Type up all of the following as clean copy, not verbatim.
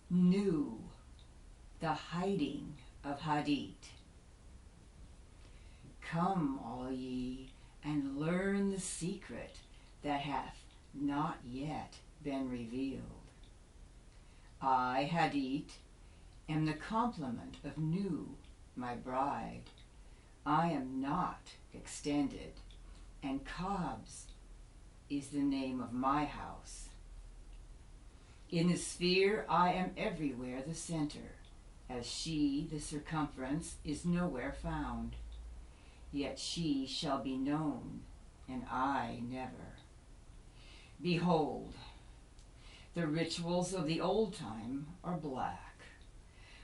knew the hiding of Hadit. Come, all ye, and learn the secret that hath not yet been revealed. I, Hadit, am the complement of Nu, my bride. I am not extended, and Kabs is the name of my house. In the sphere I am everywhere the center, as she, the circumference, is nowhere found. Yet she shall be known, and I never. Behold, the rituals of the old time are black.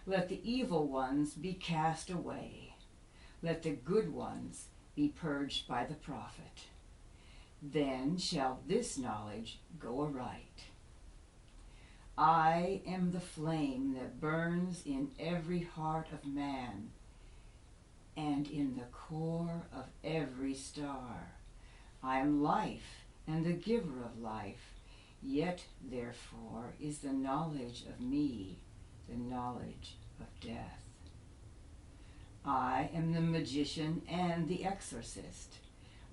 Let the evil ones be cast away. Let the good ones be purged by the prophet. Then shall this knowledge go aright. I am the flame that burns in every heart of man, and in the core of every star. I am life and the giver of life, yet therefore is the knowledge of me the knowledge of death. I am the magician and the exorcist.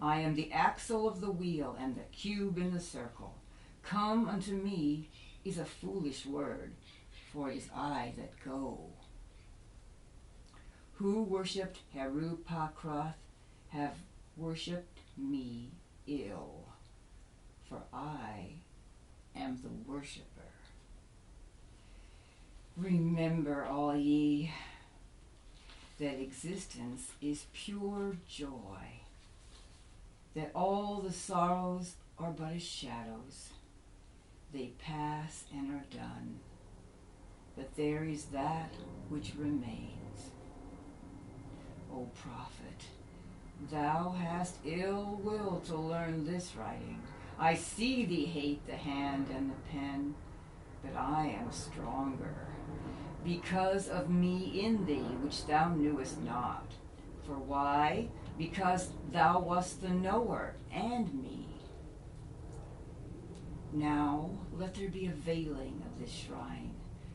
I am the axle of the wheel and the cube in the circle. Come unto me is a foolish word, for it is I that go. Who worshipped Heru-Pa-Krath have worshipped me ill, for I am the worshipper. Remember, all ye, that existence is pure joy, that all the sorrows are but as shadows. They pass and are done, but there is that which remains. O prophet, thou hast ill will to learn this writing. I see thee hate the hand and the pen, but I am stronger, because of me in thee, which thou knewest not. For why? Because thou wast the knower and me. Now let there be a veiling of this shrine.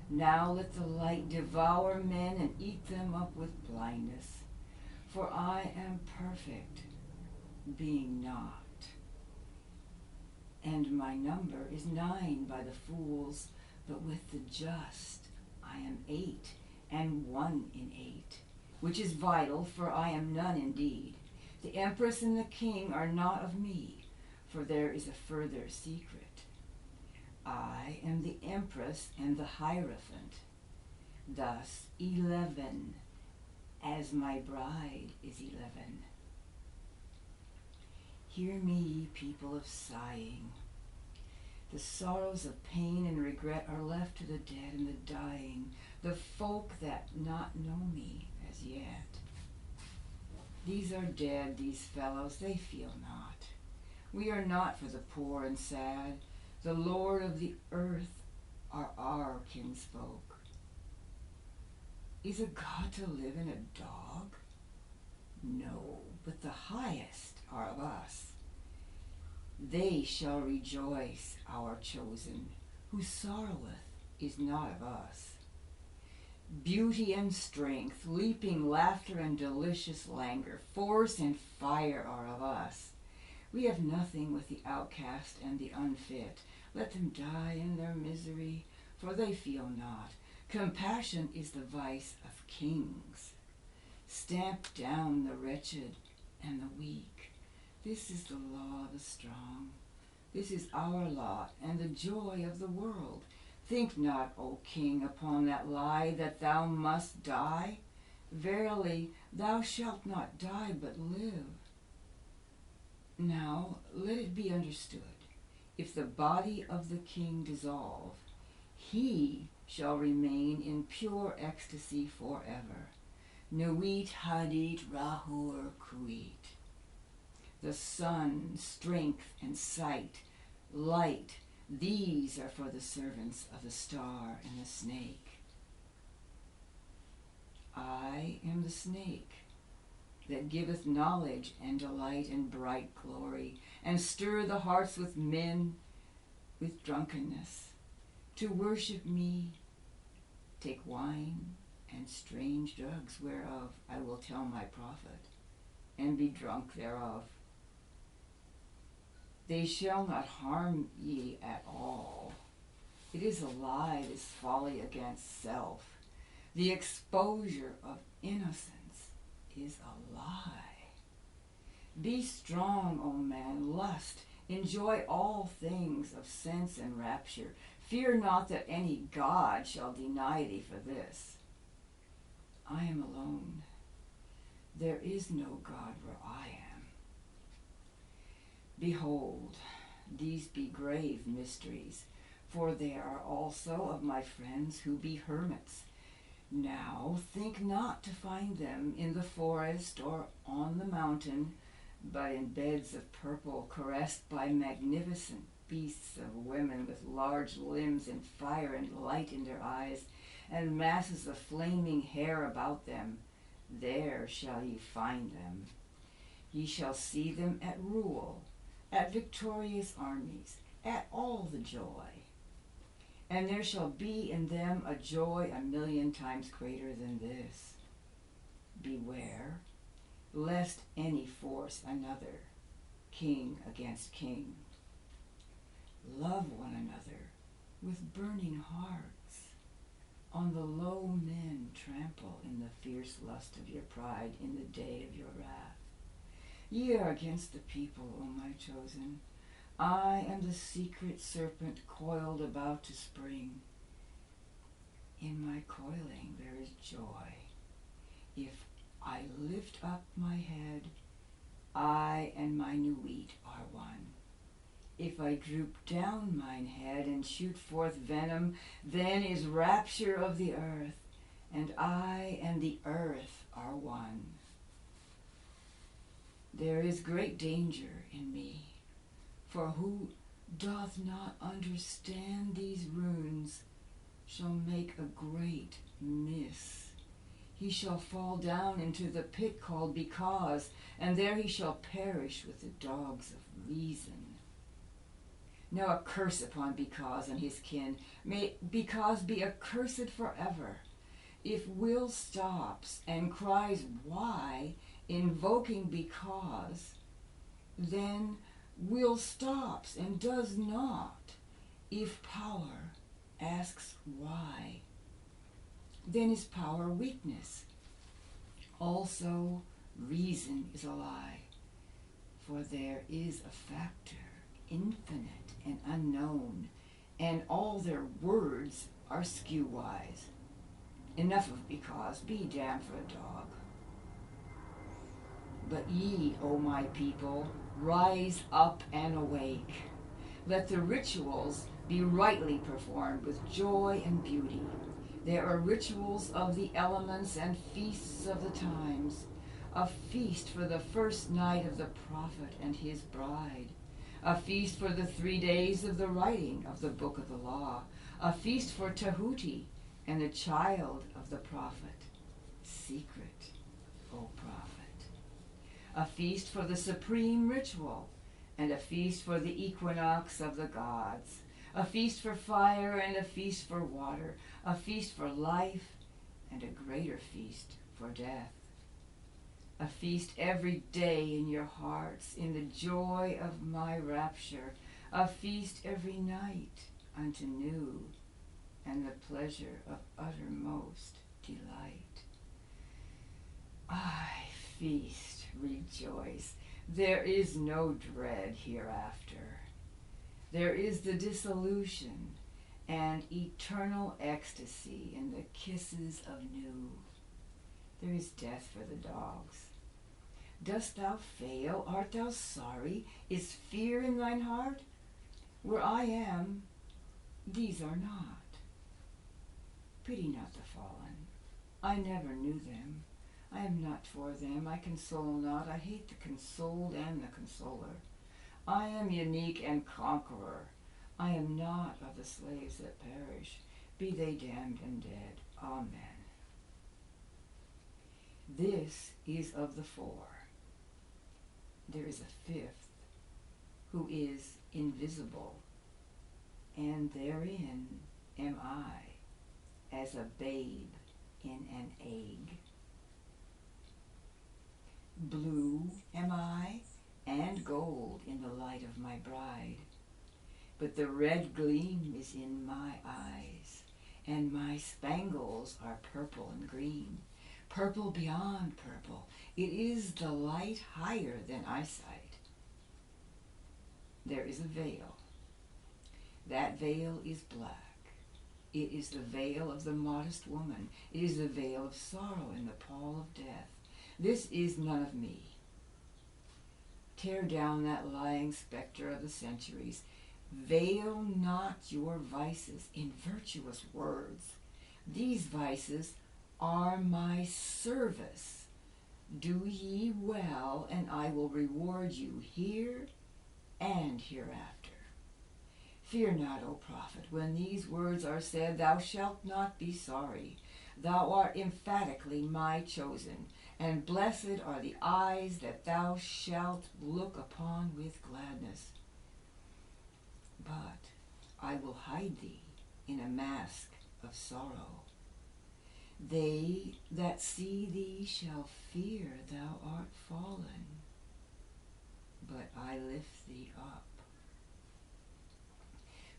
Now let the light devour men and eat them up with blindness. For I am perfect, being not. And my number is 9 by the fools, but with the just I am 8, and 1 in 8, which is vital, for I am none indeed. The empress and the king are not of me, for there is a further secret. I am the empress and the hierophant, thus 11, as my bride is 11. Hear me, ye people of sighing. The sorrows of pain and regret are left to the dead and the dying, the folk that not know me as yet. These are dead, these fellows, they feel not. We are not for the poor and sad. The Lord of the earth are our kinsfolk. Is a God to live in a dog? No, but the highest are of us. They shall rejoice, our chosen, who sorroweth is not of us. Beauty and strength, leaping laughter and delicious languor, force and fire are of us. We have nothing with the outcast and the unfit. Let them die in their misery, for they feel not. Compassion is the vice of kings. Stamp down the wretched and the weak. This is the law of the strong. This is our lot and the joy of the world. Think not, O king, upon that lie that thou must die. Verily, thou shalt not die, but live. Now let it be understood, if the body of the king dissolve, he shall remain in pure ecstasy forever. Nuit hadit rahur kuit. The sun, strength, and sight, light, these are for the servants of the star and the snake. I am the snake that giveth knowledge and delight and bright glory, and stir the hearts with men with drunkenness. To worship me take wine and strange drugs, whereof I will tell my prophet, and be drunk thereof. They shall not harm ye at all. It is a lie, this folly against self. The exposure of innocence is a lie. Be strong, O man, lust, enjoy all things of sense and rapture. Fear not that any God shall deny thee for this. I am alone. There is no God where I am. Behold, these be grave mysteries, for there are also of my friends who be hermits. Now think not to find them in the forest or on the mountain, but in beds of purple, caressed by magnificent beasts of women with large limbs and fire and light in their eyes, and masses of flaming hair about them. There shall ye find them. Ye shall see them at rule, at victorious armies, at all the joy. And there shall be in them a joy 1,000,000 times greater than this. Beware, lest any force another, king against king. Love one another with burning hearts. On the low men trample in the fierce lust of your pride in the day of your wrath. Ye are against the people, O my chosen. I am the secret serpent coiled about to spring. In my coiling there is joy. If I lift up my head, I and my new wheat are one. If I droop down mine head and shoot forth venom, then is rapture of the earth, and I and the earth are one. There is great danger in me, for who doth not understand these runes shall make a great miss. He shall fall down into the pit called Because, and there he shall perish with the dogs of reason. Now a curse upon Because and his kin. May Because be accursed forever. If will stops and cries why, invoking Because, then will stops and does not. If power asks why, then is power weakness. Also reason is a lie, for there is a factor infinite and unknown, and all their words are skew-wise. Enough of Because, be damned for a dog. But ye, O my people, rise up and awake. Let the rituals be rightly performed with joy and beauty. There are rituals of the elements and feasts of the times, a feast for the first night of the prophet and his bride, a feast for the 3 days of the writing of the book of the law, a feast for Tahuti and the child of the prophet. Secret, O prophet. A feast for the supreme ritual, and a feast for the equinox of the gods, a feast for fire and a feast for water, a feast for life and a greater feast for death. A feast every day in your hearts, in the joy of my rapture, a feast every night unto new, and the pleasure of uttermost delight. I feast, rejoice. There is no dread hereafter. There is the dissolution and eternal ecstasy in the kisses of new. There is death for the dogs. Dost thou fail? Art thou sorry? Is fear in thine heart? Where I am, these are not. Pity not the fallen. I never knew them. I am not for them. I console not. I hate the consoled and the consoler. I am unique and conqueror. I am not of the slaves that perish. Be they damned and dead. Amen. This is of the 4. There is a 5th, who is invisible, and therein am I. as a babe in an egg. Blue am I, and gold in the light of my bride, but the red gleam is in my eyes, and my spangles are purple and green, purple beyond purple. It is the light higher than eyesight. There is a veil. That veil is black. It is the veil of the modest woman. It is the veil of sorrow and the pall of death. This is none of me. Tear down that lying spectre of the centuries. Veil not your vices in virtuous words. These vices are my service. Do ye well, and I will reward you here and hereafter. Fear not, O prophet, when these words are said, thou shalt not be sorry. Thou art emphatically my chosen, and blessed are the eyes that thou shalt look upon with gladness. But I will hide thee in a mask of sorrow. They that see thee shall fear thou art fallen, but I lift thee up.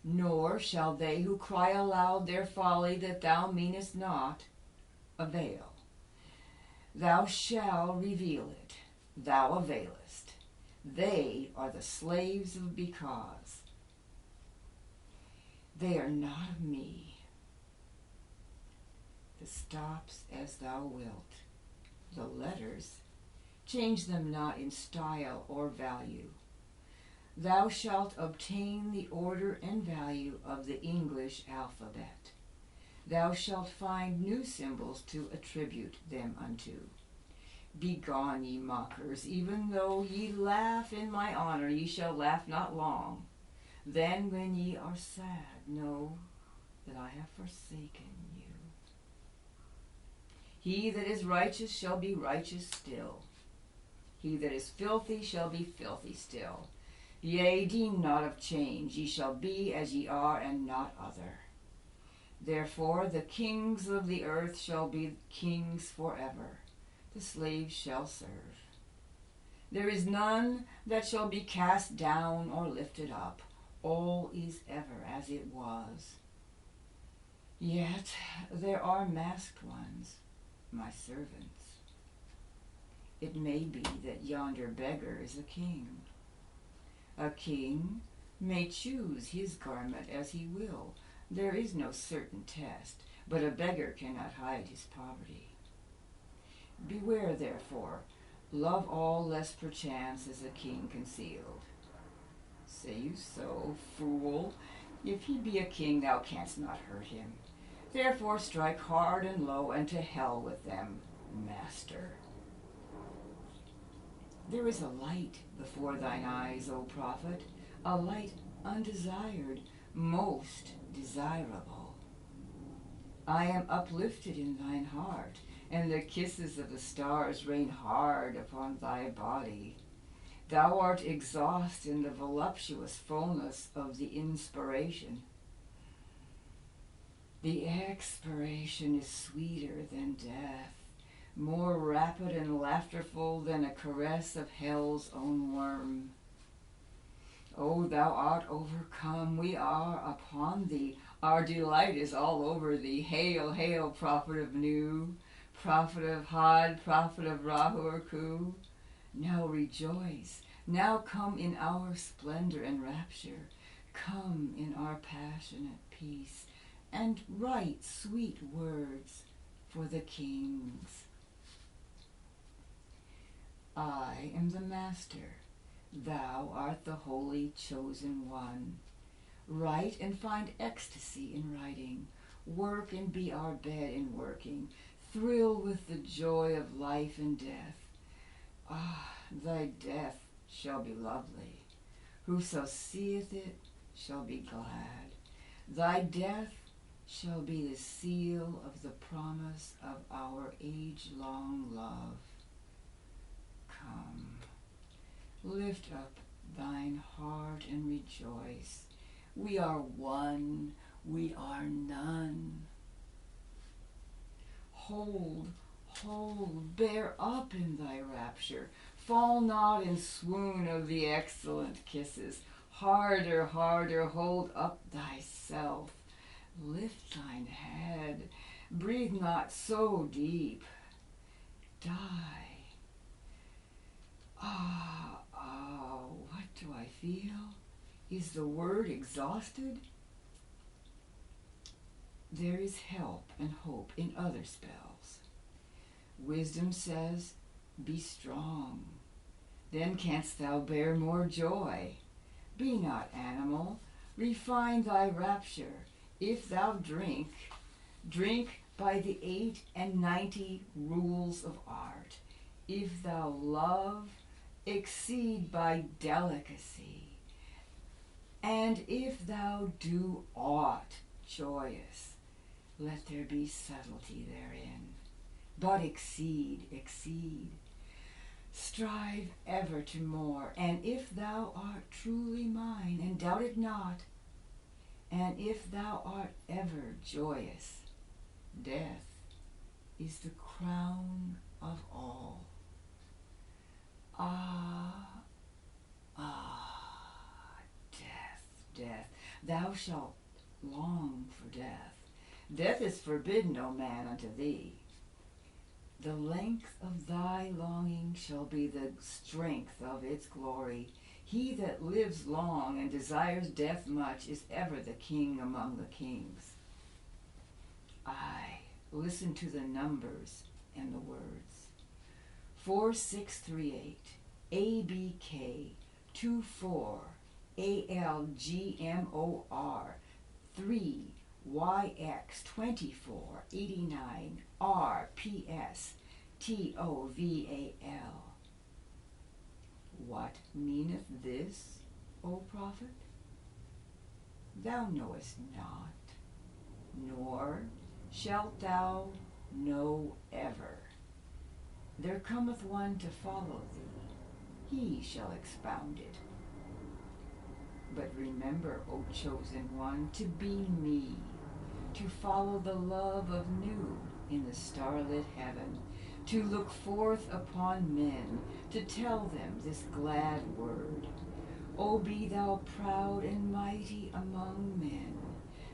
Nor shall they who cry aloud their folly that thou meanest not avail. Thou shalt reveal it, thou availest. They are the slaves of because. They are not of me. The stops as thou wilt. The letters, change them not in style or value. Thou shalt obtain the order and value of the English alphabet. Thou shalt find new symbols to attribute them unto. Begone, ye mockers, even though ye laugh in my honor, ye shall laugh not long. Then when ye are sad, know that I have forsaken you. He that is righteous shall be righteous still. He that is filthy shall be filthy still. Yea, deem not of change, ye shall be as ye are, and not other. Therefore the kings of the earth shall be kings forever. The slaves shall serve. There is none that shall be cast down or lifted up. All is ever as it was. Yet there are masked ones, my servants. It may be that yonder beggar is a king. A king may choose his garment as he will. There is no certain test, but a beggar cannot hide his poverty. Beware, therefore, love all, lest perchance is a king concealed. Say you so, fool? If he be a king, thou canst not hurt him. Therefore strike hard and low, and to hell with them, master. There is a light before thine eyes, O prophet, a light undesired, most desirable. I am uplifted in thine heart, and the kisses of the stars rain hard upon thy body. Thou art exhaust in the voluptuous fullness of the inspiration. The expiration is sweeter than death, more rapid and laughterful than a caress of hell's own worm. O thou art overcome, we are upon thee, our delight is all over thee. Hail, hail, prophet of Nu, prophet of Had, prophet of Rahu or Ku. Now rejoice, now come in our splendor and rapture, come in our passionate peace, and write sweet words for the kings. I am the master, thou art the holy chosen one. Write and find ecstasy in writing, work and be our bed in working, thrill with the joy of life and death. Ah, thy death shall be lovely, whoso seeth it shall be glad. Thy death shall be the seal of the promise of our age-long love. Come, lift up thine heart and rejoice. We are one, we are none. Hold, hold, bear up in thy rapture. Fall not in swoon of the excellent kisses. Harder, harder, hold up thyself. Lift thine head. Breathe not so deep. Die. What do I feel? Is the word exhausted? There is help and hope in other spells. Wisdom says, be strong. Then canst thou bear more joy. Be not animal, refine thy rapture. If thou drink, drink by the 98 rules of art. If thou love, exceed by delicacy. And if thou do aught joyous, let there be subtlety therein. But exceed, exceed. Strive ever to more. And if thou art truly mine, and doubt it not, and if thou art ever joyous, death is the crown of all. Death, death. Thou shalt long for death. Death is forbidden, O man, unto thee. The length of thy longing shall be the strength of its glory. He that lives long and desires death much is ever the king among the kings. Aye, listen to the numbers and the words. 4638, ABK, 24, ALGMOR, 3, YX 2489 RPS TOVAL. What meaneth this, O prophet? Thou knowest not, nor shalt thou know ever. There cometh one to follow thee, he shall expound it. But remember, O chosen one, to be me, to follow the love of new in the starlit heaven, to look forth upon men, to tell them this glad word. O be thou proud and mighty among men.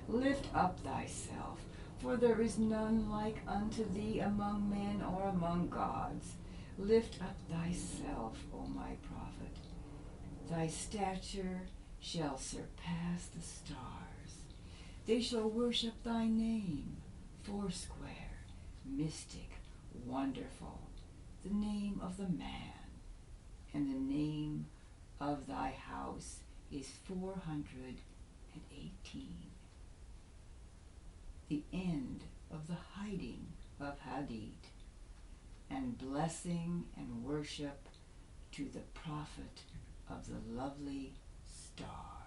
Lift up thyself, for there is none like unto thee among men or among gods. Lift up thyself, O my prophet. Thy stature shall surpass the stars. They shall worship thy name, foursquare, mystic, wonderful, the name of the man, and the name of thy house is 418. The end of the hiding of Hadith, and blessing and worship to the prophet of the lovely star.